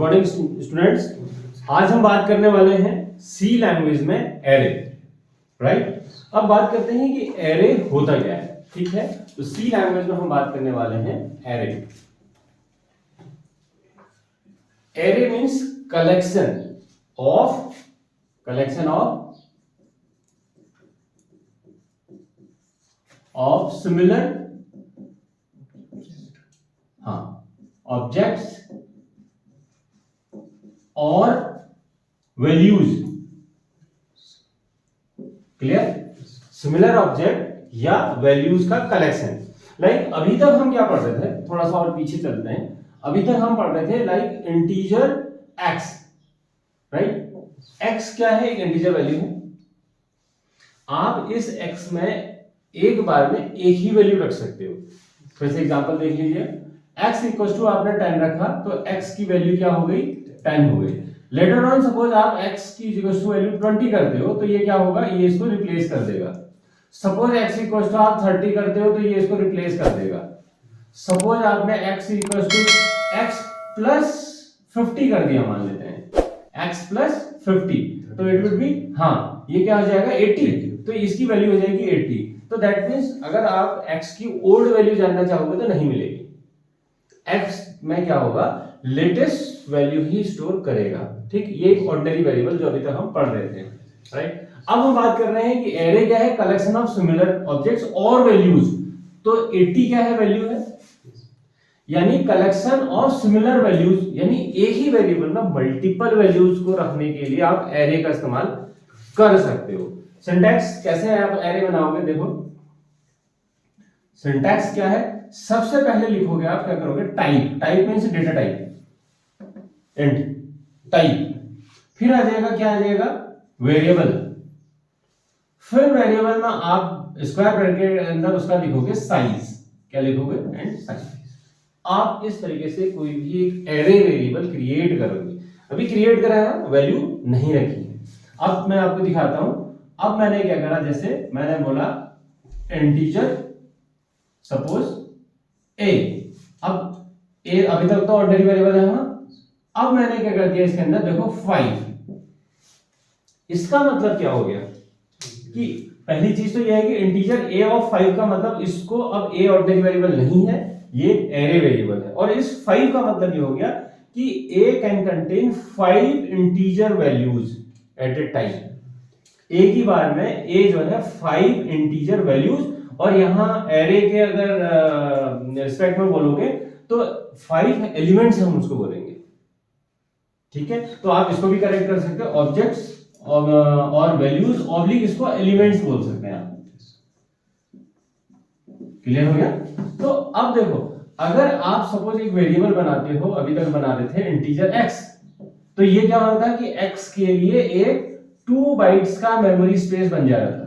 Morning students, आज हम बात करने वाले हैं सी लैंग्वेज में एरे, राइट। अब बात करते हैं कि एरे होता क्या है, ठीक है। तो सी लैंग्वेज में हम बात करने वाले हैं array. Array means collection of similar objects और वैल्यूज। क्लियर? सिमिलर ऑब्जेक्ट या वैल्यूज का कलेक्शन। लाइक अभी तक हम क्या पढ़ रहे थे, थोड़ा सा और पीछे चलते हैं। अभी तक हम पढ़ रहे थे like integer x, right. X क्या है? एक इंटीजर वैल्यू है। आप इस एक्स में एक बार में एक ही वैल्यू रख सकते हो। फिर से एग्जांपल देख लीजिए। x इक्वल टू आपने 10 रखा तो x की वैल्यू क्या हो गई? 10 हो गई। लेटर ऑन सपोज आप x की इक्वल टू वैल्यू 20 करते हो तो ये क्या होगा? ये इसको रिप्लेस कर देगा। सपोज x इक्वल टू आप 30 करते हो तो ये इसको रिप्लेस कर देगा। सपोज आपने x equal to x plus 50 कर दिया, मान लेते हैं x प्लस 50, तो इट विल बी, हाँ ये क्या हो जाएगा? 80, तो इसकी वैल्यू हो जाएगी 80। तो दैट मींस अगर आप x की ओल्ड वैल्यू जानना चाहोगे तो नहीं मिलेगी। x में क्या होगा? लेटेस्ट वैल्यू ही स्टोर करेगा, ठीक। ये एक ऑर्डिनरी वेरिएबल जो अभी तक हम पढ़ रहे थे, राइट। अब हम बात कर रहे हैं कि एरे क्या है? कलेक्शन ऑफ सिमिलर ऑब्जेक्ट्स और वैल्यूज। तो 80 क्या है? वैल्यू है, यानी कलेक्शन ऑफ सिमिलर वैल्यूज, यानी एक ही वेरिएबल में मल्टीपल वैल्यूज को रखने के लिए आप एरे का इस्तेमाल कर सकते हो। सिंटैक्स कैसे आप एरे बनाओगे? देखो सिंटैक्स क्या है। सबसे पहले लिखोगे आप, क्या करोगे? Type means data type, int type. फिर आ जाएगा, क्या आ जाएगा? वेरिएबल। फिर वेरिएबल में आप स्क्वायर ब्रैकेट के अंदर उसका लिखोगे साइज। क्या लिखोगे? And size. आप इस तरीके से कोई भी एक एरे वेरिएबल क्रिएट करोगे। अभी क्रिएट करा है, वैल्यू नहीं रखी है। अब मैं आपको दिखाता हूं। अब मैंने क्या करा, जैसे मैंने बोला इंटीजर सपोज a। अब a अभी तक तो ऑर्डिनरी वेरिएबल है, अब मैंने क्या कर दिया इसके अंदर, देखो 5। इसका मतलब क्या हो गया कि पहली चीज तो यह है कि इंटीजर a ऑफ 5 का मतलब इसको अब a ऑर्डिनरी वेरिएबल नहीं है, ये एरे वेरिएबल है। और इस 5 का मतलब ये हो गया कि a can contain 5 integer values at a time. एक ही बार में a जो है 5 इंटीजर वैल्यूज, और यहां एरे के अगर रिस्पेक्ट में बोलोगे तो 5 एलिमेंट्स हम उसको बोलेंगे, ठीक है। तो आप इसको भी करेक्ट कर सकते हो, ऑब्जेक्ट्स और वैल्यूज ऑब्लिक इसको एलिमेंट्स बोल सकते हैं आप। क्लियर हो गया? तो अब देखो, अगर आप सपोज एक वेरिएबल बनाते हो, अभी तक बना रहे थे इंटीजर x, तो ये क्या होता है कि x के लिए एक 2 बाइट्स का मेमोरी स्पेस बन जा रहा था।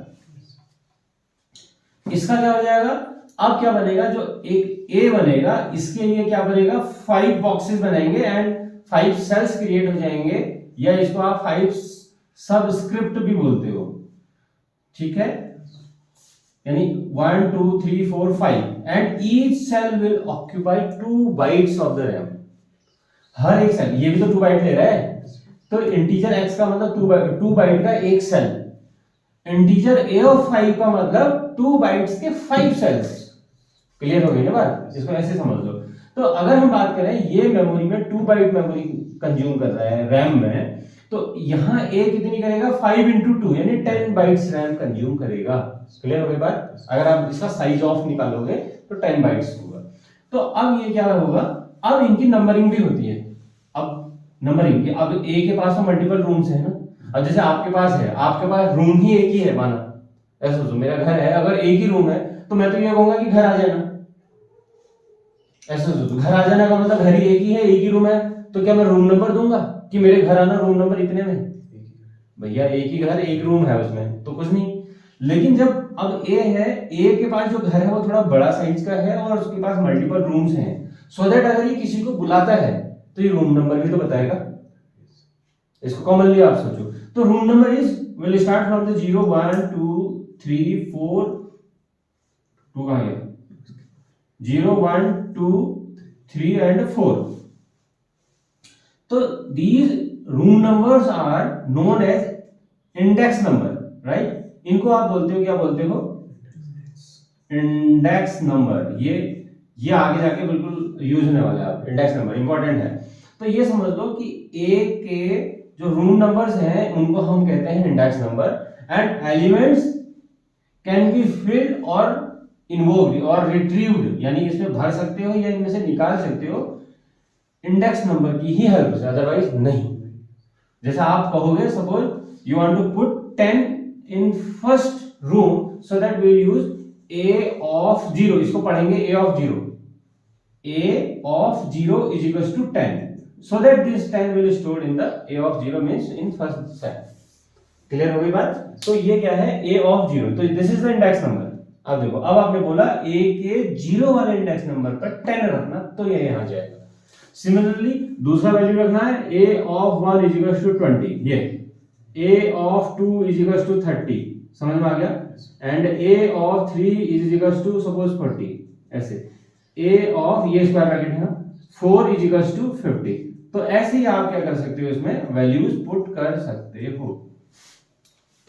इसका क्या हो जाएगा? अब क्या बनेगा? जो एक a बनेगा, इसके लिए क्या बनेगा? 5 बॉक्सेस बनाएंगे एंड 5 सेल्स क्रिएट हो जाएंगे, या इसको आप 5 सबस्क्रिप्ट भी बोलते हो, ठीक है। यानी 1 2 3 4 5 and each cell will occupy 2 bytes of the RAM. हर एक सेल, ये भी तो 2 बाइट ले रहा है, तो इंटीजर x का मतलब 2 बाइट का एक सेल। इंटीजर a ऑफ 5 का मतलब 2 बाइट्स के 5 सेल्स। क्लियर हो गई ना बात? इसको ऐसे समझ लो। तो अगर हम बात करें, ये मेमोरी में 2 बाइट मेमोरी कंज्यूम कर रहा है रैम में, तो यहां a कितनी करेगा? 5 into 2 यानी 10 बाइट्स रैम कंज्यूम करेगा। क्लियर हो गई बात? अगर आप इसका साइज ऑफ निकालोगे तो 10 बाइट्स होगा। तो अब ये क्या होगा? अब इनकी नंबरिंग भी होती है। अब नंबरिंग, अब a के पास तो मल्टीपल रूम्स है ना। अब जैसे आपके पास है, आपके पास रूम ही एक ही है, माना ऐसा सोचो मेरा घर है, अगर एक ही रूम है तो मैं तो ये कहूंगा कि घर आ जाना। ऐसा सोचो, घर आ जाना का मतलब घर ही एक ही है, एक ही रूम है, तो क्या मैं रूम नंबर दूंगा कि मेरे घर आना रूम नंबर इतने में? भैया एक ही घर, एक रूम है, उसमें तो कुछ नहीं। लेकिन जब अब ए है, ए के पास जो घर है वो थोड़ा बड़ा साइज का है और उसके पास मल्टीपल रूम्स हैं, सो दैट अगर ये किसी को बुलाता है तो ये रूम नंबर भी तो बताएगा। इसको कॉमनली आप सोचो, तो room number is will start from the 0 1 2 3 4 2 कहां गया? 0 1 2 3 एंड 4। तो these room numbers are known as index number, right? इनको आप बोलते हो, क्या बोलते हो? Index number. ये आगे जाके बिल्कुल यूज होने वाला है। इंडेक्स नंबर इंपॉर्टेंट है। तो ये समझ लो कि ए के जो रूम नंबर्स हैं उनको हम कहते हैं index number, and elements can be filled और इन्वोक्ड और रिट्रीव्ड, यानी इसमें भर सकते हो या इनमें से निकाल सकते हो इंडेक्स नंबर की ही हेल्प से, अदरवाइज नहीं। जैसा आप कहोगे, suppose you want to put 10 in first room, so that we will use a of 0, इसको पढ़ेंगे a of 0, a of 0 is equals to 10, so that this 10 will stored in the a of 0 means in first cell। Clear हो गई बात? तो ये क्या है? a of 0, तो this is the index number. अब देखो, अब आपने बोला a के 0 वाले इंडेक्स नंबर पर 10 रखना, तो ये यहां जाएगा। सिमिलरली दूसरा वैल्यू रखना है a of 1 is equals to 20, ये a of 2 is equals to 30, समझ में आ गया? And a of 3 is equals to suppose 40, ऐसे a of ये स्क्वायर ब्रैकेट है ना, 4 is equals to 50। तो ऐसे ही आप क्या कर सकते हो, इसमें वैल्यूज पुट कर सकते हो।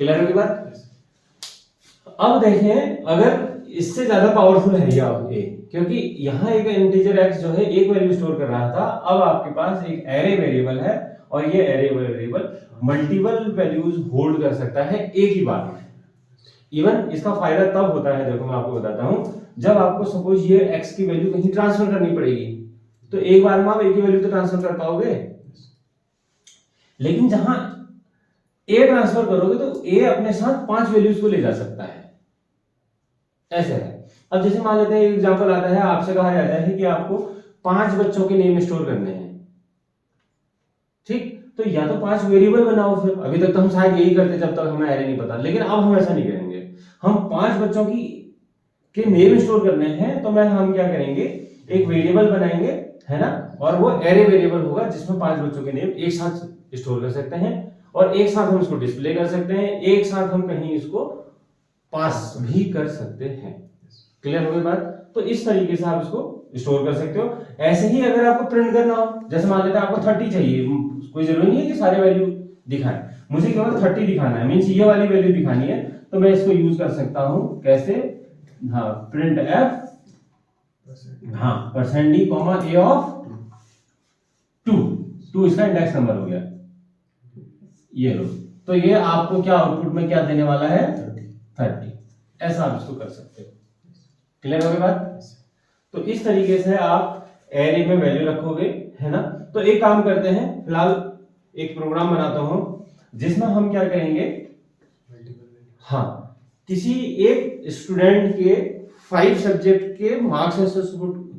क्लियर होगी बात? अब देखें, अगर इससे ज्यादा पावरफुल है ये आप a, क्योंकि यहां एक इंटीजर x जो है एक वैल्यू स्टोर कर रहा था, अब आपके पास एक एरे वेरिएबल है और ये array variable multiple values hold कर सकता है एक ही बार में। इवन इसका फायदा तब होता है, देखो मैं आपको बताता हूं, जब आपको सपोज ये x की वैल्यू कहीं ट्रांसफर करनी पड़ेगी, तो एक बार में आप एक ही वैल्यू तो ट्रांसफर कर पाओगे, लेकिन जहां a ट्रांसफर करोगे तो a अपने साथ 5 वैल्यूज को ले जा सकता है, ऐसे है। अब जैसे मान लेते हैं, एग्जांपल आता है, आपसे कहा जाता है कि आपको 5 बच्चों के नेम स्टोर करने हैं, ठीक? तो या तो 5 वेरिएबल बनाओ, फिर अभी तक तो हम शायद यही करते जब तक हमें एरे नहीं पता, लेकिन अब हम ऐसा नहीं करेंगे। हम 5 बच्चों की के नेम स्टोर करने हैं, तो हम क्या करेंगे, एक वेरिएबल बनाएंगे, है ना, और वो एरे वेरिएबल होगा जिसमें 5 बच्चों के नेम एक साथ स्टोर कर सकते हैं और एक साथ हम उसको डिस्प्ले कर सकते हैं, एक साथ हम कहीं इसको पास भी कर सकते हैं। क्लियर हो गई बात? तो इस तरीके से आप इसको स्टोर कर सकते हो। ऐसे ही अगर आपको प्रिंट करना हो, जैसे मान लेते हैं आपको 30 चाहिए, कोई जरूरी नहीं है कि सारे वैल्यू दिखाएं, मुझे केवल 30 दिखाना है, मींस ये वाली वैल्यू दिखानी है, तो मैं इसको यूज कर सकता हूं कैसे, हाँ, प्रिंट f, हाँ, %d, a ऑफ 2 इसका इंडेक्स नंबर हो गया, ये लो। तो ये आपको क्या आउटपुट में क्या देने वाला है? 30। ऐसा आप इसको कर सकते हो। क्लियर हो गई बात? तो इस तरीके से आप एरे में वैल्यू रखोगे, है ना। तो एक काम करते हैं, फिलहाल एक प्रोग्राम बनाता हूं जिसमें हम क्या करेंगे, हाँ, किसी एक स्टूडेंट के 5 सब्जेक्ट के मार्क्स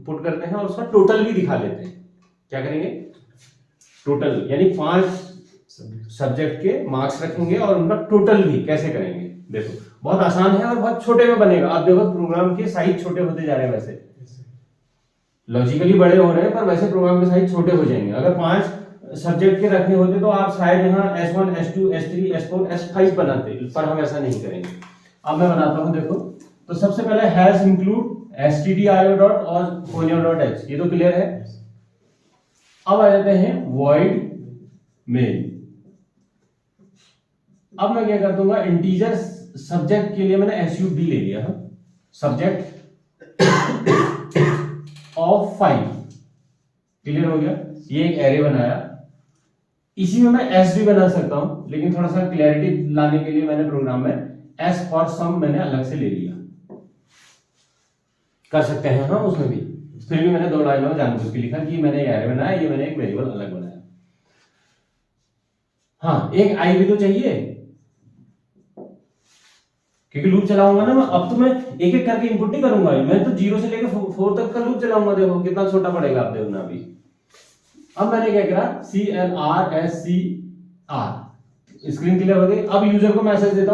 पुट करते हैं और उसका टोटल भी दिखा लेते हैं। क्या करेंगे? टोटल, यानी 5 सब्जेक्ट के मार्क्स रखेंगे और उनका टोटल भी कैसे करेंगे। देखो बहुत आसान है और बहुत छोटे में बनेगा। आप देखो प्रोग्राम के साइज छोटे होते जा रहे हैं, वैसे लॉजिकली बड़े हो रहे हैं, पर वैसे प्रोग्राम के साइज छोटे हो जाएंगे। अगर 5 सब्जेक्ट के रखने होते तो आप शायद यहाँ S1, S2, S3, S4, S5 बनाते, पर हम ऐसा नहीं करेंगे। अब मैं बनाता हूं, देखो। तो सबसे पहले हैश इंक्लूड stdio डॉट और conio डॉट h, ये तो क्लियर है। अब आ जाते हैं void main। अब मैं क्या कर दूंगा, इंटीजर सब्जेक्ट के लिए मैंने sub ले लिया, सब्जेक्ट ऑफ 5, क्लियर हो गया। ये एक एरे बनाया, इसी में मैं s भी बना सकता हूं, लेकिन थोड़ा सा क्लैरिटी लाने के लिए मैंने प्रोग्राम में s फॉर सम मैंने अलग से ले लिया। कर सकते हैं हाँ उसमें भी, फिर भी मैंने 2 लाइनों में जानबूझ के लिखा कि मैंने एरे बनाया, ये मैंने एक वेरिएबल अलग बनाया। हाँ, एक आई भी तो चाहिए, क्योंकि लूप चलाऊंगा ना मैं। अब तो मैं एक एक करके इनपुट नहीं करूंगा, मैं तो 0 से लेकर 4 तक का लूप चलाऊंगा। देखो कितना छोटा पड़ेगा, आप देखना अभी। अब मैंने क्या करा, CLRSCR, स्क्रीन क्लियर हो गई। अब यूजर को मैसेज देता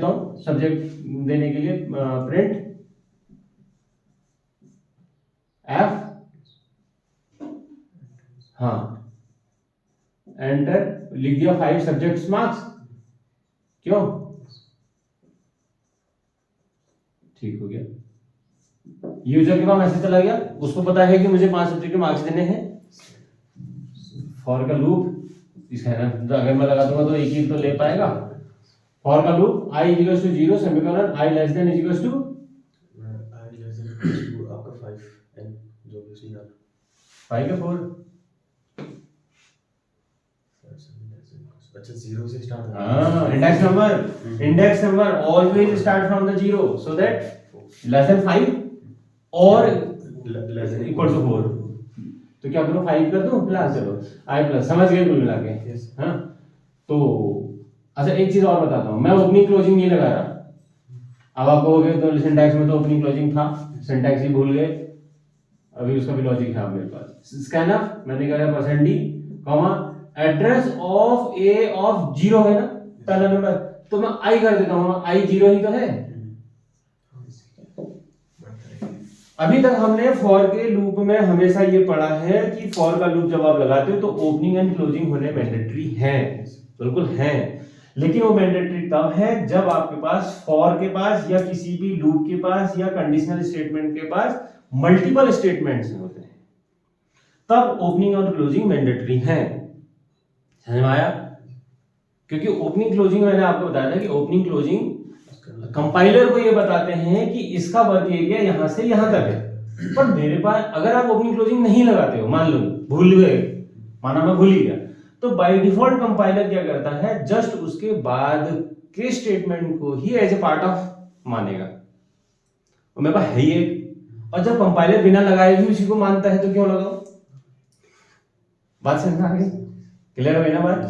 हूं, सब्जेक्ट देने के लिए प्रिंट F, हाँ, एंटर, लिख दिया 5 सब्जेक्ट्स मार्क्स। क्यों? ठीक हो गया। यूजर के पास मैसेज चला गया, उसको पता है कि मुझे 5 सब्जेक्ट के मार्क्स देने हैं, फॉर का लूप इसका है ना, अगर मैं लगा दूंगा तो एक ही तो ले पाएगा। फॉर का loop i equals to 0 semicolon i less than equals to आपका 5 n जो भी उसने डाला 5 का 4। अच्छा 0 से स्टार्ट होता हाँ, index number always start from the 0 so that less than 5 और इक्वल टू 4। तो क्या करो 5 कर दूं प्लस चलो i प्लस, समझ गए कुल मिला के। हाँ तो अच्छा एक चीज और बताता हूँ, मैं ओपनिंग क्लोजिंग नहीं लगा रहा। अब आप कहोगे तो सिंटैक्स में तो ओपनिंग क्लोजिंग था, सिंटैक्स ही भूल गए, अभी उसका भी लॉजिक है मेरे पास। स्कैनफ मैंने कहा percent D comma address of A of 0 है ना पहला नंबर, तो मैं i कर देता हूँ, i 0 ही तो है। अभी तक हमने फॉर के लूप में हमेशा ये पढ़ा है कि फॉर का लूप जब आप लगाते हो तो ओपनिंग एंड क्लोजिंग होने मैंडेटरी है, बिल्कुल है। लेकिन वो मैंडेटरी तब है जब आपके पास फॉर के पास या किसी भी लूप के पास या कंडीशनल स्टेटमेंट के पास मल्टीपल स्टेटमेंट्स होते हैं, तब ओपनिंग और क्लोजिंग मैंडेटरी है। समझ में आया? क्योंकि ओपनिंग क्लोजिंग मैंने आपको बताया था कि ओपनिंग क्लोजिंग कंपाइलर को ये बताते हैं कि इसका वर्क एरिया यहां से यहां तक है। पर मेरे पास अगर आप ओपनिंग क्लोजिंग नहीं लगाते हो, मान लो भूल गए, माना मैं भूल ही गया, तो बाय डिफॉल्ट कंपाइलर क्या करता है, जस्ट उसके बाद के स्टेटमेंट को ही एज ए पार्ट ऑफ मानेगा। और मेरे पास है ही एक, और जब कंपाइलर बिना लगाए भी उसी को मानता है तो क्यों लगाओ? बात समझ आ गई? क्लियर हो गई ना बात?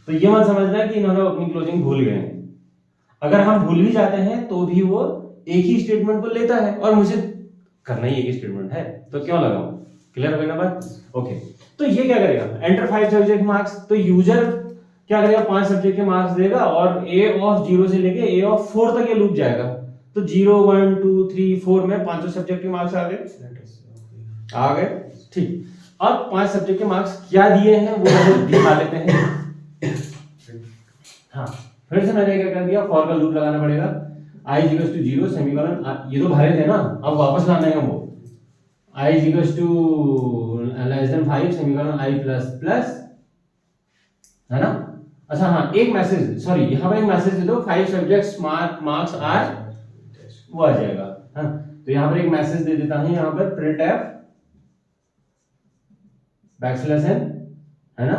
तो ये मत समझना कि इन्होंने ओपनिंग क्लोजिंग भूल गए हैं। अगर हम भूल भी जाते हैं तो भी वो एक ही स्टेटमेंट को लेता है और मुझे करना ही एक ही स्टेटमेंट है, तो क्यों लगाऊं? क्लियर हो गई ना बात? ओके, तो ये क्या करेगा, एंटर 5 सब्जेक्ट मार्क्स, तो यूजर क्या करेगा 5 सब्जेक्ट के मार्क्स देगा और a ऑफ 0 से लेके a ऑफ 4 तक ये लूप जाएगा। तो 0 1 2 3 4 में पांचों सब्जेक्ट के मार्क्स आ गए। ठीक, अब 5 सब्जेक्ट के मार्क्स क्या दिए हैं वो दिखा लेते हैं। हाँ, फिर से मैंने क्या कर दिया, फॉर का लूप लगाना पड़ेगा, i इक्वल्स टू 0 सेमीकोलन, ये तो भरे थे ना, अब वापस लाना है हमको, i equals to less than 5 semicolon i plus plus, है ना? अच्छा हाँ, एक मैसेज, सॉरी यहाँ पर एक मैसेज दे दो, 5 सब्जेक्ट्स मार्क्स आर, वो आ जाएगा। हाँ, तो यहाँ पर एक मैसेज दे देता हूँ, यहाँ पर प्रिंट एफ बैकस्लैश n, है ना,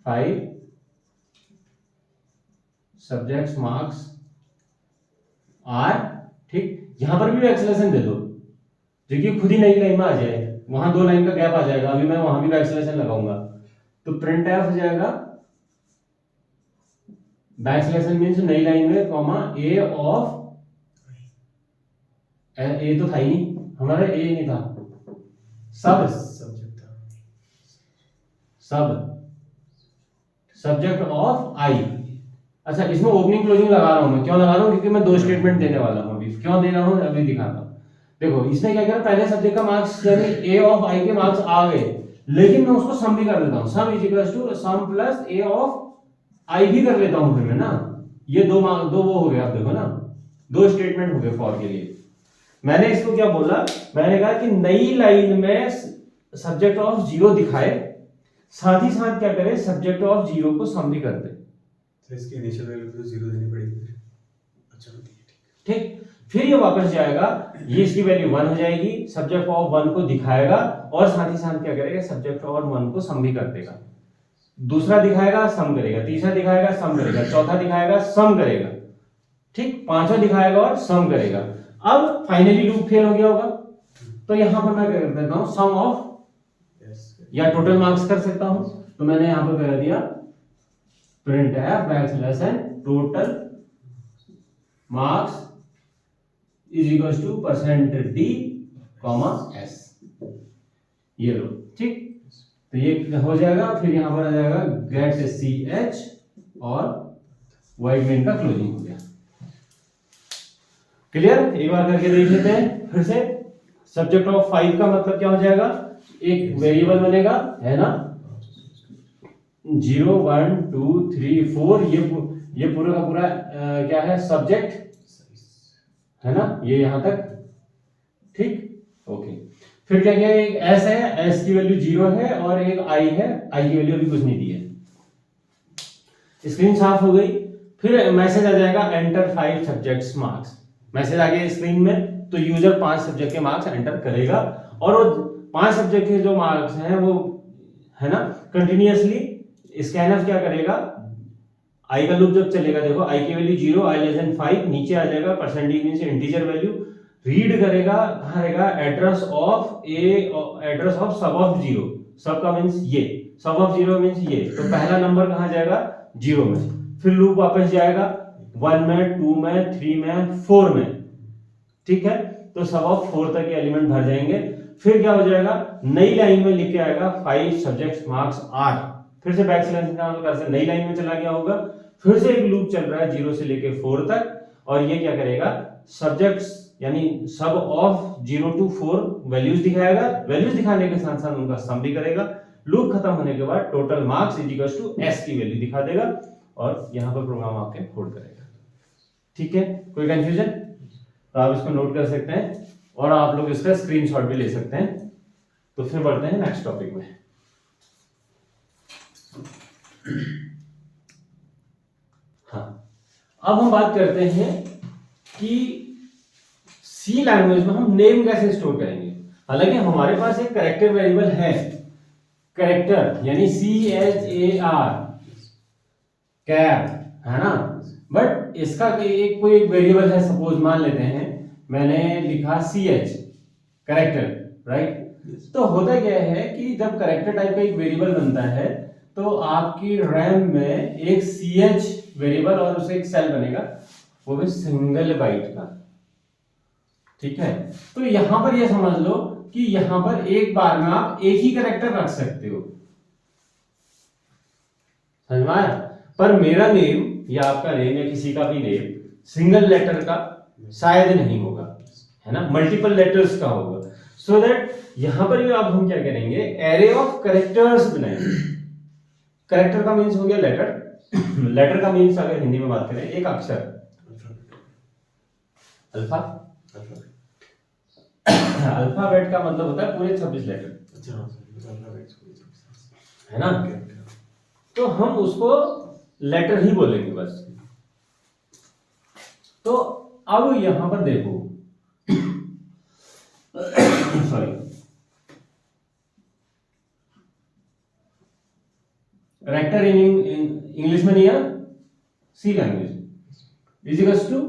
5 सब्जेक्ट्स मार्क्स आर, ठीक, यहां पर भी बैकस्लैश n दे दो, जो कि खुद ही नई लाइन में आ जाए, वहां 2 लाइन का गैप आ जाएगा, अभी मैं वहां भी बैकस्लैश n लगाऊंगा, तो प्रिंट एफ हो जाएगा बैकस्लैश n मींस नई लाइन में कॉमा a ऑफ, ए तो था ही नहीं हमारा, ए नहीं था, सब सब्जेक्ट था, सब सब्जेक्ट ऑफ आई। अच्छा, इसमें ओपनिंग क्लोजिंग लगा रहा हूं मैं, क्यों लगा रहा हूं, क्योंकि मैं 2 स्टेटमेंट देने वाला हूं। अभी क्यों दे रहा हूं अभी दिखाता हूं। देखो इसने क्या किया, पहले सब्जेक्ट का मार्क्स यानी a ऑफ i के मार्क्स आ गए, लेकिन मैं उसको सम भी कर देता हूं, sum is equals to sum plus a of i भी कर लेता हूं फिर मैं ना, ये दो वो हो गया, आप देखो ना 2 स्टेटमेंट हो गए फॉर के लिए। मैंने इसको क्या बोला, मैंने कहा कि नई लाइन में सब्जेक्ट ऑफ 0 दिखाए, साथ ही साथ क्या करे, सब्जेक्ट ऑफ 0 को सम भी कर दे। तो इसकी इनिशियल वैल्यू तो 0 देनी पड़ेगी। अच्छा ठीक, फिर ये वापस जाएगा, ये इसकी वैल्यू 1 हो जाएगी, सब्जेक्ट ऑफ 1 को दिखाएगा और साथ ही साथ क्या करेगा, सब्जेक्ट ऑफ 1 को सम भी कर देगा। दूसरा दिखाएगा सम करेगा, तीसरा दिखाएगा सम करेगा, चौथा दिखाएगा सम करेगा, ठीक, पांचवा दिखाएगा और सम करेगा। अब फाइनली लूप फेल हो गया होगा, तो यहां पर मैं क्या कर देता हूं, सम ऑफ या टोटल मार्क्स कर सकता हूं, तो मैंने यहां पर कर दिया print f backslash n total marks is equals two percent d comma s, ये लो, ठीक, तो ये हो जाएगा। फिर यहां पर आ जाएगा गेट ch और वाइड मेन का क्लोजिंग हो गया। क्लियर? एक बार करके देख लेते हैं फिर से। सब्जेक्ट ऑफ 5 का मतलब क्या हो जाएगा, एक वेरिएबल बनेगा, है ना, 0 1 2 3 4, ये पूरा का पूरा क्या है, सब्जेक्ट है ना, ये यहां तक, ठीक, ओके। फिर क्या क्या, एक एस है, एस की वैल्यू 0 है, और एक आई है, आई की वैल्यू अभी कुछ नहीं दी है। स्क्रीन साफ हो गई। फिर मैसेज आ जाएगा एंटर 5 सब्जेक्ट्स मार्क्स, मैसेज आ गया स्क्रीन में, तो यूजर 5 सब्जेक्ट के मार्क्स एंटर करेगा, और वो 5 सब्जेक्ट के जो मार्क्स हैं वो है ना कंटिन्यूअसली स्कैनर क्या करेगा, आई का लूप जब चलेगा, देखो आई की वैल्यू 0, आई लेस देन 5, नीचे आ जाएगा percentage means integer value, read करेगा, कहां रहेगा, address of A, address of सब ऑफ 0, सब का मींस ये, सब ऑफ 0 मींस ये, तो पहला नंबर कहां जाएगा 0 में, फिर लूप वापस जाएगा 1 में, 2 में, 3 में, 4 में, ठीक है, तो सब ऑफ 4 तक के एलिमेंट भर जाएंगे। फिर क्या हो जाएगा, नई लाइन में लिख के आएगा 5 सब्जेक्ट्स मार्क्स आर, फिर से बैक स्लैश कर से नई लाइन में चला गया होगा, फिर से एक लूप चल रहा है 0 से लेके 4 तक, और ये क्या करेगा, सब्जेक्ट्स यानी सब ऑफ 0 to 4 वैल्यूज दिखाएगा, वैल्यूज दिखाने के साथ साथ उनका सम भी करेगा। लूप खत्म होने के बाद total marks is equal to S की वैल्यू दिखा देगा, और यहां पर प्रोग्राम आपके कोड करेगा। ठीक है, कोई कंफ्यूजन? तो आप इसको नोट कर सकते हैं, और आप लोग इसका स्क्रीनशॉट भी ले सकते हैं। तो फिर बढ़ते हैं नेक्स्ट टॉपिक में। हाँ, अब हम बात करते हैं कि सी लैंग्वेज में हम नेम कैसे स्टोर करेंगे। हालांकि हमारे पास एक कैरेक्टर वेरिएबल है, कैरेक्टर यानी CHAR, कैर, है ना, बट इसका एक कोई एक वेरिएबल है, सपोज मान लेते हैं मैंने लिखा CH कैरेक्टर, राइट। तो होता क्या है कि जब कैरेक्टर टाइप का एक वेरिएबल बनता है तो आपकी रैम में एक CH वेरिएबल और उसे एक सेल बनेगा, वो भी सिंगल बाइट का, ठीक है। तो यहां पर ये समझ लो कि यहां पर एक बार में आप एक ही कैरेक्टर रख सकते हो, समझ में आया। पर मेरा नेम या आपका नेम या किसी का भी नेम सिंगल लेटर का शायद नहीं होगा, है ना, मल्टीपल लेटर्स का होगा। सो दैट यहां पर अब हम क्या करेंगे, एरे ऑफ कैरेक्टर्स बनाएंगे। कैरेक्टर का मीन्स हो गया लेटर, लेटर का मीन्स अगर हिंदी में बात करें एक अक्षर, अल्फा, अल्फाबेट का मतलब होता है पूरे 26 लेटर, है ना। तो हम उसको लेटर ही बोलेंगे बस। तो अब यहां पर देखो सॉरी, कैरेक्टर इन इंग्लिश में नहीं है, C language is equals to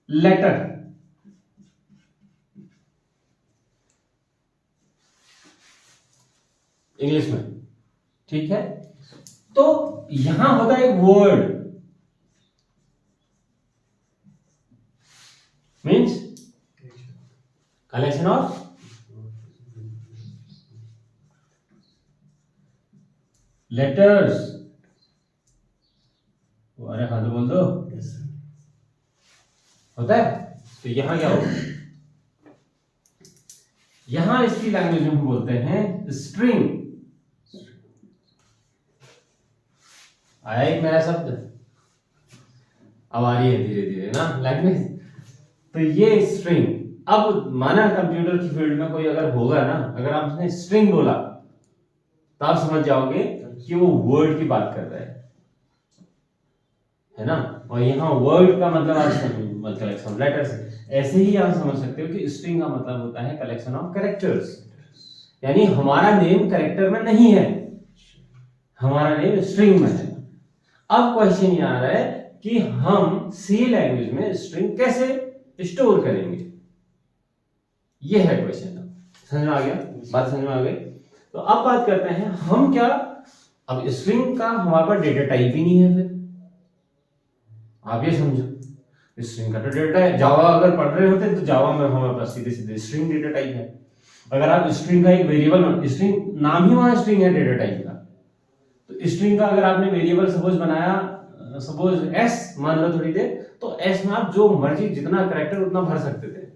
letter, English में, ठीक है। तो यहां होता है एक word, means collection of letters. अरे हाँ तो बोल दो, होता है। तो यहां क्या होगा, यहां इसकी लैंग्वेज में हम बोलते हैं स्ट्रिंग। आया एक नया शब्द, अब आ रही है धीरे धीरे ना लैंग्वेज। तो ये स्ट्रिंग, अब माना कंप्यूटर की फील्ड में कोई अगर होगा ना, अगर आपने स्ट्रिंग बोला तो आप समझ जाओगे कि वो वर्ड की बात कर रहा है ना। और यहाँ वर्ड का मतलब आप कलेक्शन ऑफ लेटर्स, ऐसे ही आप समझ सकते हो कि स्ट्रिंग का मतलब होता है कलेक्शन ऑफ कैरेक्टर्स, यानी हमारा नेम कैरेक्टर में नहीं है, हमारा नेम स्ट्रिंग में है। अब क्वेश्चन ये आ रहा है कि हम सी लैंग्वेज में स्ट्रिंग कैसे स्टोर करेंगे, ये है क्वेश्चन। समझ में आ गया, बात समझ में आ गई। तो अब बात करते हैं हम क्या, अब स्ट्रिंग का हमारे पास डेटा टाइप ही नहीं है। फिर आप ये समझो, स्ट्रिंग का तो डेटा है, जावा अगर पढ़ रहे होते तो जावा में हमारे पास सीधे सीधे स्ट्रिंग डेटा टाइप है। अगर आप स्ट्रिंग का एक वेरिएबल, स्ट्रिंग नाम ही वहां स्ट्रिंग है डेटा टाइप का, तो स्ट्रिंग का अगर आपने वेरिएबल सपोज बनाया, सपोज एस मान लो थोड़ी देर, तो एस में आप जो मर्जी जितना कैरेक्टर उतना भर सकते थे,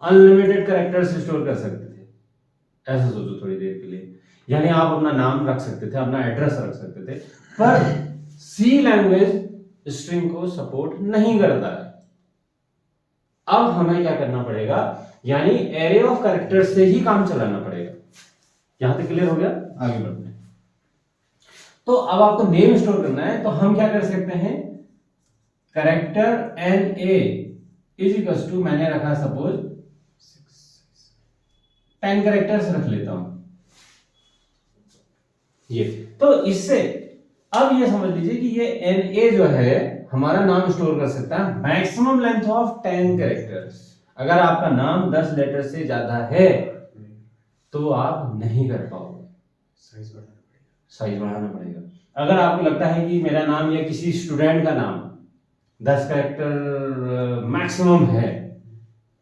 अनलिमिटेड कैरेक्टर्स स्टोर कर सकते थे, ऐसा सोचो थोड़ी देर के लिए। यानी आप अपना नाम रख सकते थे, अपना एड्रेस रख सकते थे। पर सी लैंग्वेज स्ट्रिंग को सपोर्ट नहीं करता है। अब हमें क्या करना पड़ेगा यानी एरे ऑफ कैरेक्टर से ही काम चलाना पड़ेगा। यहां तक क्लियर हो गया? आगे बढ़ते हैं। तो अब आपको नेम स्टोर करना है, तो हम क्या कर सकते हैं, character N A is equal to, मैंने रखा सपोज 10 कैरेक्टर्स रख लेता हूं ये। तो इससे अब ये समझ लीजिए कि ये एन ए जो है हमारा नाम स्टोर कर सकता है मैक्सिमम लेंथ ऑफ 10 कैरेक्टर्स। अगर आपका नाम 10 लेटर से ज्यादा है तो आप नहीं कर पाओगे, साइज बढ़ाना पड़ेगा। अगर आपको लगता है कि मेरा नाम या किसी स्टूडेंट का नाम 10 कैरेक्टर मैक्सिमम है,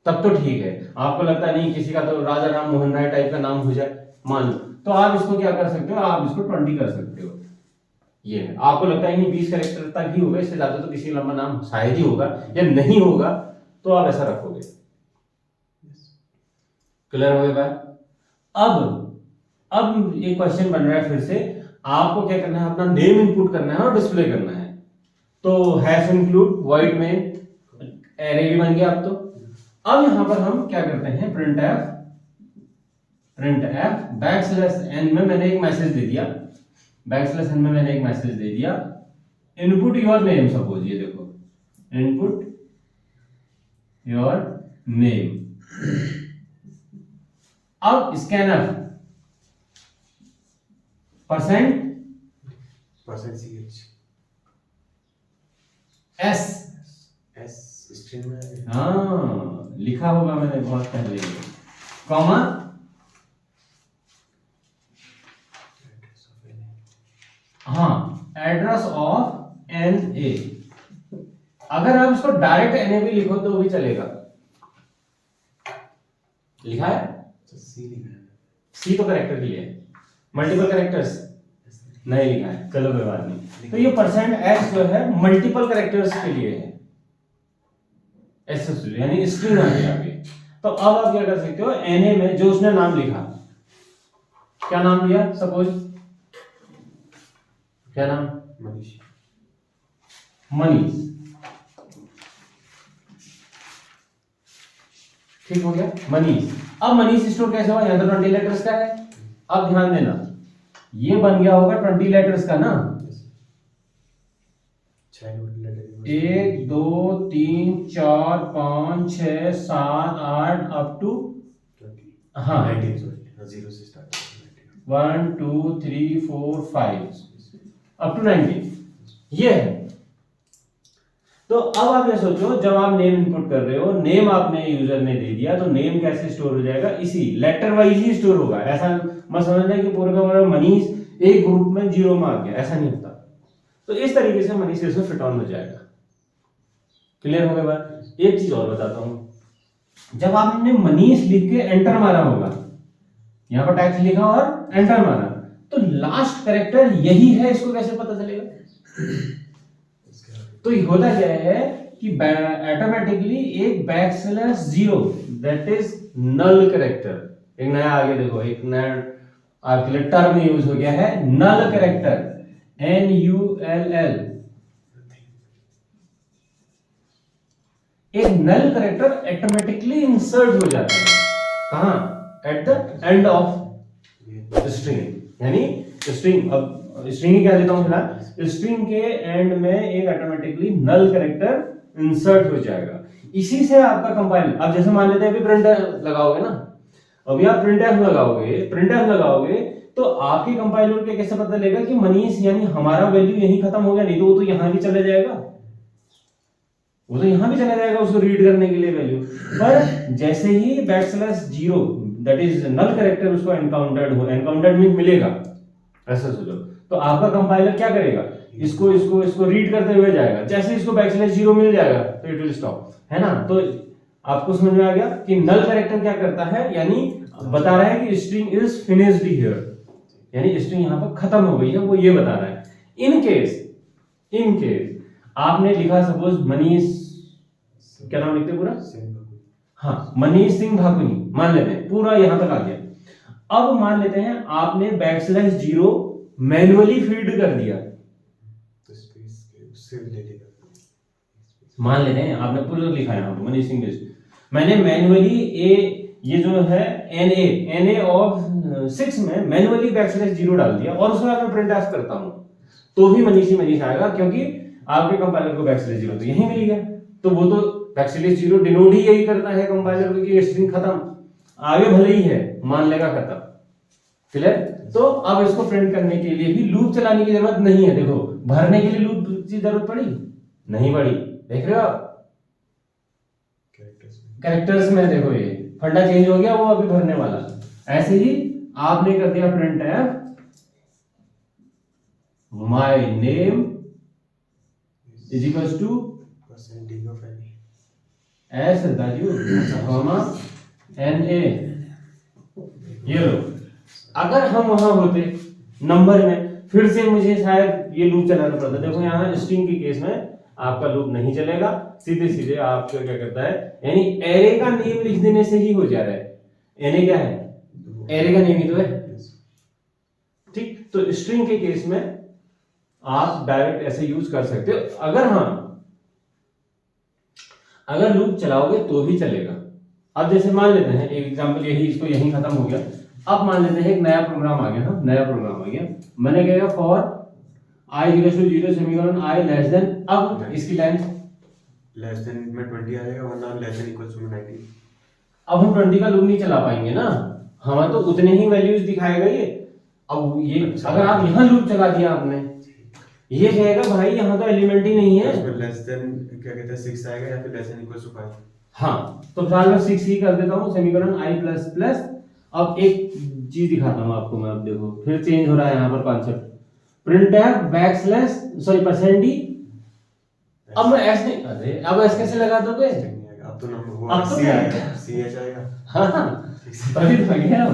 तब तो ठीक है। आपको लगता नहीं किसी का तो राजा राम मोहन राय टाइप का नाम हो जाए मान लो, तो आप इसको क्या कर सकते हो, आप इसको 20 कर सकते हो। ये है, आपको लगता है नहीं 20 कैरेक्टर तक ही होगा, इससे ज्यादा तो किसी लंबा नाम शायद ही होगा या नहीं होगा, तो आप ऐसा रखोगे। क्लियर हो गया बात? अब एक क्वेश्चन बन रहा है फिर से, आपको क्या करना है, अपना नेम इनपुट करना है और डिस्प्ले करना है। तो हैश इंक्लूड वॉइड में एरे भी बन गया अब। तो अब यहां पर हम क्या करते हैं, प्रिंट एफ बैकस्लैश एन में मैंने एक मैसेज दे दिया, बैकस्लैश एन में मैंने एक मैसेज दे दिया, इनपुट योर नेम सपोज, ये देखो इनपुट योर नेम। अब स्कैनर परसेंट एस स्ट्रिंग में, हाँ लिखा होगा मैंने बहुत पहले, कॉमा हाँ एड्रेस ऑफ एन ए। अगर आप इसको डायरेक्ट एन ए भी लिखो तो भी चलेगा। लिखा है? सी तो कैरेक्टर के लिए है, मल्टीपल कैरेक्टर्स नहीं लिखा है, चलो कोई बात नहीं। तो ये परसेंट एस जो है मल्टीपल कैरेक्टर्स के लिए है, एस यानी स्ट्रिंग आ गया आगे। तो अब आप क्या कर सकते हो, एन ए में जो उसने नाम लिखा, क्या नाम दिया सपोज, क्या नाम, मनीष, ठीक हो गया मनीष। अब मनीष स्टोर कैसे हुआ, यहां तो 20 लेटर्स का है। अब ध्यान देना, ये बन गया होगा 20 लेटर्स का ना, 1 2 3 4 5 6 7 8 अप टू हाँ 0 से स्टार्ट 1 2 3 4 5 अप टू 19, ये है। तो अब आप ये सोचो, जब आप नेम इनपुट कर रहे हो, नेम आपने यूजर ने दे दिया, तो नेम कैसे स्टोर हो जाएगा, इसी लेटर वाइज ही स्टोर होगा। ऐसा मत समझना कि पूरे का पूरा मनीष एक ग्रुप में 0 में आ गया, ऐसा नहीं होता। तो इस तरीके से मनीष इसमें फिट ऑन हो जाएगा। क्लियर हो गया बात? एक चीज और बताता हूं, जब आपने मनीष लिख के एंटर मारा होगा, यहां पर टैक्स लिखा और एंटर मारा, तो लास्ट कैरेक्टर यही है, इसको कैसे पता चलेगा? तो होता क्या है कि ऑटोमेटिकली एक backslash 0 that is null character, एक नया आगे देखो, एक नया आपके लिए टर्म यूज हो गया है, नल कैरेक्टर, NULL। एक नल कैरेक्टर ऑटोमेटिकली इंसर्ट हो जाता है, कहां, at the end of string, यानी स्ट्रिंग, अब स्ट्रिंग क्या देता हूं फिलहाल, स्ट्रिंग के एंड में एक ऑटोमेटिकली नल कैरेक्टर इंसर्ट हो जाएगा। इसी से आपका कंपाइलर, अब जैसे मान लेते हैं अभी प्रिंट लगाओगे ना, अभी आप प्रिंटफ लगाओगे तो आपके कंपाइलर को कैसे पता चलेगा कि मनीष यानी हमारा वैल्यू यहीं खत्म हो गया, नहीं तो वो तो यहां भी चले जाएगा, वो तो यहां भी चला जाएगा उसको रीड करने के लिए वैल्यू। पर जैसे ही backslash 0 that is null character उसको एनकाउंटर्ड मीन मिलेगा, ऐसा सोचो, तो आपका कंपाइलर क्या करेगा, इसको रीड करते हुए जाएगा। जैसे इसको बैकस्लैश 0 मिल जाएगा तो इट विल स्टॉप, है ना। तो आपको समझ में आ गया कि नल कैरेक्टर क्या करता है, यानी बता रहा है कि स्ट्रिंग इज फिनिश्ड हियर, यानी स्ट्रिंग यहां पर खत्म हो गई है, वो ये बता रहा है। इन केस आपने लिखा सपोज मनीष, क्या नाम लिखते पूरा, हाँ मनीष सिंह भाकुनी, मान लेते हैं पूरा यहां तक आ गया। अब मान लेते हैं आपने बैकस्लैश 0 मैन्युअली फीड कर दिया, तो स्पेस उससे ले लेगा, मान लेते हैं आपने पूरा लिखा है यहां पर मनीष सिंह, मैंने मैन्युअली ये जो है NA ऑफ 6 में मैन्युअली बैकस्लैश 0 डाल दिया और उसके बाद मैं प्रिंट एफ करता हूं तो भी मनीष आएगा, क्योंकि आपके कंपाइलर को बैकस्लैश 0 तो यही मिल गया। तो वो तो बैकस्लैश 0 डिनोट ही यही करता है कंपाइलर को कि स्ट्रिंग खत्म, आगे भले ही है मान लेगा खत्म। क्लियर? तो अब इसको प्रिंट करने के लिए भी लूप चलाने की जरूरत नहीं है। देखो भरने के लिए लूप की जरूरत पड़ी नहीं पड़ी, देख रहे हो आप कैरेक्टर्स में। देखो ये फंडा चेंज हो गया, वो अभी भरने वाला। ऐसे ही आपने कर दिया printf my name is equal to S दाजू NA। ये लो, अगर हम वहां होते नंबर में फिर से मुझे शायद ये लूप चलाना पड़ता। देखो यहाँ स्ट्रिंग के केस में आपका लूप नहीं चलेगा, सीधे आपका क्या करता है, यानी एरे का नेम लिख देने से ही हो जा रहा है। एरे क्या है? एरे का नेम ही तो है, ठीक। तो स्ट्रिंग के केस में आप डायरेक्ट ऐसे यूज कर सकते हो। अगर लूप चलाओगे तो भी चलेगा। अब जैसे मान लेते हैं एक एग्जांपल, यही इसको यहीं खत्म हो गया। अब मान लेते हैं एक नया प्रोग्राम आ गया। नया प्रोग्राम आ गया, मैंने कहा for i = 0 semicolon i less then, अब इसकी लेंथ लेस देन में 20 आएगा वरना लेस देन इक्वल टू 19। अब हम 20 का लूप नहीं चला पाएंगे ना, हमें तो उतने ही वैल्यूज दिखाएगा ये। अब ये अगर आप यहाँ लूप चला दिया आपने, ये कहेगा भाई यहाँ तो एलिमेंट ही नहीं है। इसमें लेस देन क्या कहते हैं 6 आएगा या फिर लेस देन इक्वल टू 5। हाँ, तो फिलहाल मैं 6 ही कर देता हूँ सेमीकोलन i प्लस प्लस। अब एक चीज दिखाता हूँ आपको मैं, अब देखो फिर चेंज हो रहा है यहाँ पर concept. Printf backslash sorry %d। अब मैं ऐसे नहीं, अरे अब ऐसे कैसे लगा दोगे? अब तो नंबर वो अब तो सी आएगा, सी एच आएगा। हाँ तभी तो गया।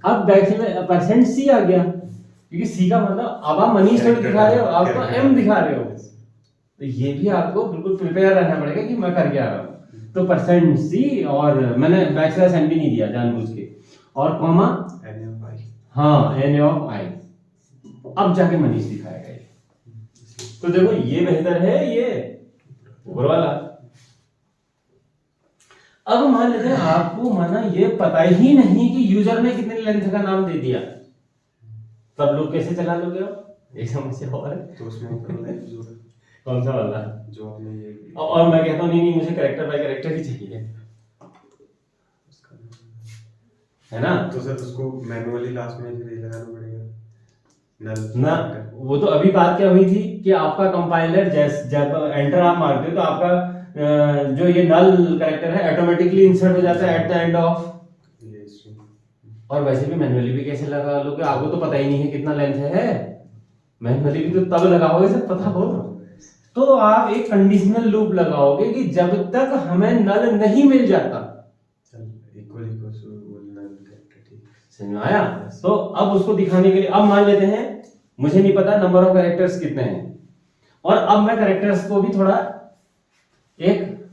अब बैकस्लैश %c आ गया, क्योंकि c का मतलब अब आप मनीष थोड़ी दिखा रहे हो, आप तो m दिखा रहे हो। तो ये भी आपको बिल्कुल प्रिपेयर रहना पड़ेगा कि मैं कर क्या रहा हूँ। तो %c और मैंने बैकस्लैश n भी नहीं दिया जानबूझ के, और कॉमा n of i। हाँ n of i। अब जाके मनीष दिखाएगा ये। तो देखो ये बेहतर है ये ऊपर वाला। अब मान लेते हैं आपको माना ये पता ही नहीं कि यूजर ने कितने लेंथ का नाम दे दिया, तब लोग कैसे चला लोगे? आप एक समस्या और है। तो उसमें ऊपर वाला जो कौन सा वाला जो आपने ये और मैं कहता हूँ नहीं मुझे कैरेक्टर बाय कैरेक्टर ही चाहिए, है ना? तो सर उसको मैन्युअली लास्ट में ये लगाना पड़ेगा ना। वो तो अभी बात क्या हुई थी कि आपका कंपाइलर जब एंटर आप मारते हो तो आपका जो ये नल कैरेक्टर है ऑटोमेटिकली इंसर्ट हो जाता है एट द एंड ऑफ ये स्ट्रिंग। और वैसे भी मैन्युअली भी कैसे लगा लोगे? आपको तो पता ही नहीं है कितना लेंथ है। मैन्युअली भी तो तब लगाओगे जब पता हो। तो आप एक कंडीशनल लूप लगाओगे कि जब तक हमें नल नहीं मिल जाता। इक्वल नल कैरेक्टर, ठीक समझ में आया? तो अब उसको दिखाने के लिए अब मान लेते हैं मुझे नहीं पता नंबर ऑफ कैरेक्टर्स कितने हैं, और अब मैं कैरेक्टर्स को भी थोड़ा एक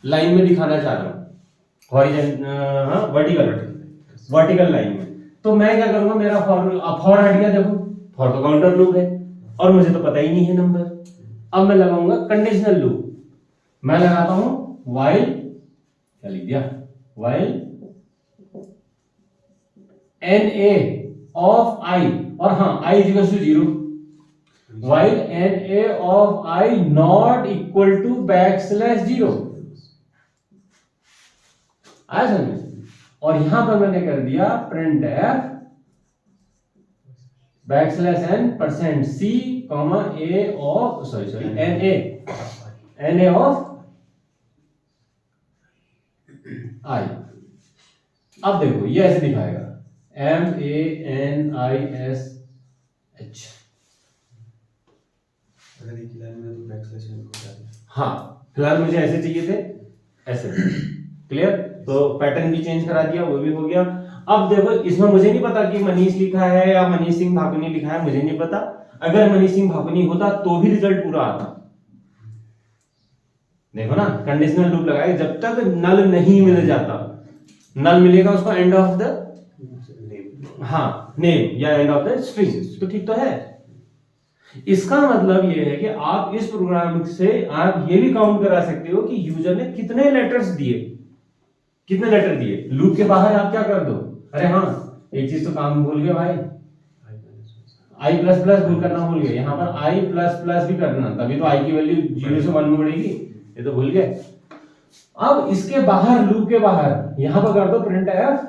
लाइन में दिखाना चाह रहा हूं, वर्टिकल लाइन में। तो मैं क्या करूंगा, मेरा फॉर हट गया। देखो फॉर तो काउंटर लूप है और मुझे तो पता ही नहीं है नंबर। अब मैं लगाऊंगा कंडीशनल लूप। मैं लगाता हूं व्हाइल, क्या लिख दिया, व्हाइल NA ऑफ i, और हाँ i = 0, while NA of i not equal to \0। आया समझ में? और यहां पर मैंने कर दिया printf \n %c, a of NA of i। अब देखो ये ऐसे दिखाएगा MANISH। अगर एक लाइन में तो बैकस्लैश n को डाल। हाँ फिलहाल मुझे ऐसे चाहिए थे, ऐसे। क्लियर? तो पैटर्न भी चेंज करा दिया, वो भी हो गया। अब देखो इसमें मुझे नहीं पता कि मनीष लिखा है या मनीष सिंह भाकुनी लिखा है, मुझे नहीं पता। अगर मनीष सिंह भाकुनी होता तो भी रिजल्ट पूरा आता। देखो ना, कंडीशनल लूप लगाए जब तक नल नहीं मिल जाता। नल मिलेगा उसको एंड ऑफ द नेम या एंड ऑफ द स्ट्रिंग, तो ठीक तो है। इसका मतलब ये है कि आप इस प्रोग्राम से आप ये भी काउंट करा सकते हो कि यूजर ने कितने लेटर्स दिए। कितने लेटर दिए, लूप के बाहर आप क्या कर दो, अरे हाँ एक चीज तो काम भूल गए भाई, आई प्लस प्लस भूल करना भूल गए, यहाँ पर आई प्लस प्लस भी करना, तभी तो आई की वैल्यू 0 से 1 में बढ़ेगी, ये तो भूल गए। अब इसके बाहर, लूप के बाहर यहां पर कर दो print f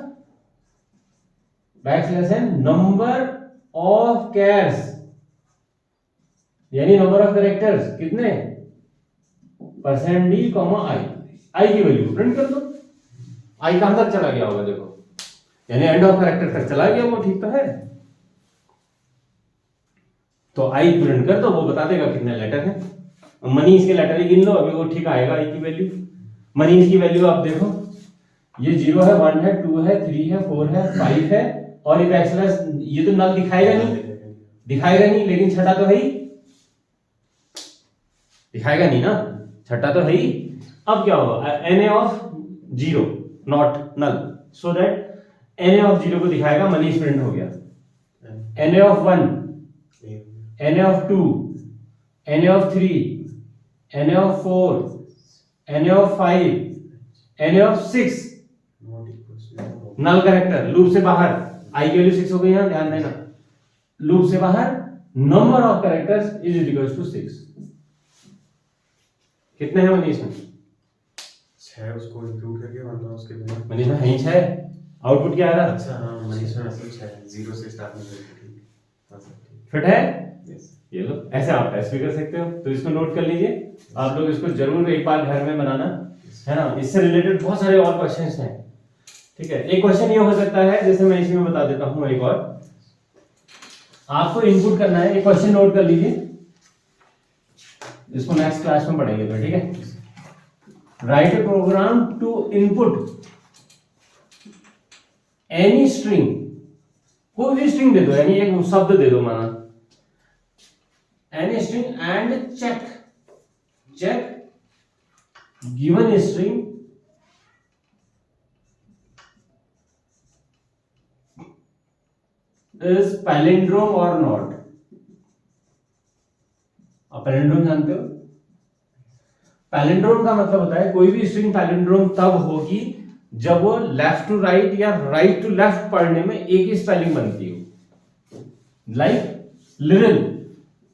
backslash n number of chars, यानी नंबर ऑफ कैरेक्टर्स कितने, %d, आई, आई की वैल्यू प्रिंट कर दो। आई कहां तक चला गया होगा देखो, यानी एंड ऑफ कैरेक्टर तक चला गया, वो ठीक तो है। तो आई प्रिंट कर दो, वो बता देगा कितने लेटर हैं। मनीष के लेटर ही गिन लो, अभी वो ठीक आएगा आई की वैल्यू। मनीष की वैल्यू आप देखो, ये 0 है, 1 है, 2 है, 3 है, 4 है, 5 है, और ये बैकस्लैश, ये तो नल दिखाएगा नहीं, लेकिन छठा तो है ही, दिखाएगा नहीं ना, छठा तो है ही। अब क्या होगा, na of 0 not null, so that na of 0 को दिखाएगा, मनीष प्रिंट हो गया। na of 1, na of 2, na of 3, na of 4, na of 5, na of 6, null character loop से बाहर, आई की वैल्यू 6 हो गई, यहां ध्यान देना, लूप से बाहर number of characters is equals to 6। कितने हैं मनीष में, 6 उसको इंक्लूड करके वरना उसके बिना मनीष में है 6, आउटपुट क्या आ रहा है, अच्छा हाँ मनीष में असल 6 0 से स्टार्ट में ठीक, हाँ सर ठीक, फिट है। यस ये लो, ऐसे आप टेस्ट भी कर सकते हो, तो इसको नोट कर लीजिए, आप लोग इसको जरूर एक बार घर में बनाना, है ना। इससे रिलेटेड बहुत सारे और क्वेश्चंस हैं, ठीक है। एक क्वेश्चन ये हो सकता है, जैसे मैं इसी में बता देता हूं, एक और आपको इनपुट करना है, एक क्वेश्चन नोट कर लीजिए, इसको नेक्स्ट क्लास में पढ़ेंगे फिर, ठीक है। Write a program to input any string, कोई भी स्ट्रिंग दे दो, यानी एक शब्द दे दो, माना any string and check given string is palindrome और नॉट। आप पैलिंड्रोम जानते हो, पैलिंड्रोम का मतलब होता है कोई भी स्ट्रिंग पैलिंड्रोम तब होगी जब वो लेफ्ट टू राइट या राइट टू लेफ्ट पढ़ने में एक ही स्पेलिंग बनती हो, like Liril,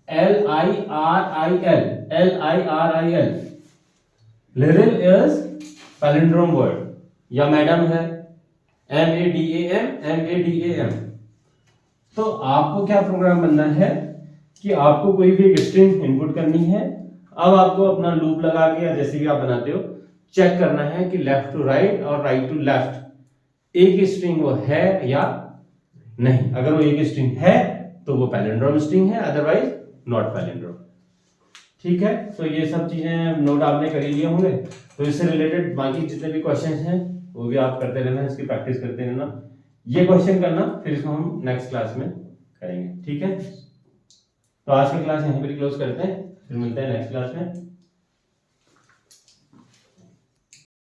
LIRIL, Liril is palindrome word, या मैडम है MADAM। तो आपको क्या प्रोग्राम बनना है कि आपको कोई भी एक स्ट्रिंग इनपुट करनी है, अब आपको अपना लूप लगा के या जैसे भी आप बनाते हो चेक करना है कि लेफ्ट टू राइट और राइट टू लेफ्ट एक ही स्ट्रिंग वो है या नहीं। अगर वो एक ही स्ट्रिंग है तो वो पैलिंड्रोम स्ट्रिंग है, अदरवाइज नॉट पैलिंड्रोम, ठीक है। तो ये सब चीजें नोट आपने कर ही लिए होंगे, तो इससे रिलेटेड बाकी जितने भी क्वेश्चंस हैं वो भी आप करते रहना, इसकी प्रैक्टिस करते रहना, ये क्वेश्चन करना, फिर इसको हम नेक्स्ट क्लास में करेंगे, ठीक है। तो आज की क्लास यहीं पर क्लोज करते हैं, फिर मिलते हैं नेक्स्ट क्लास में।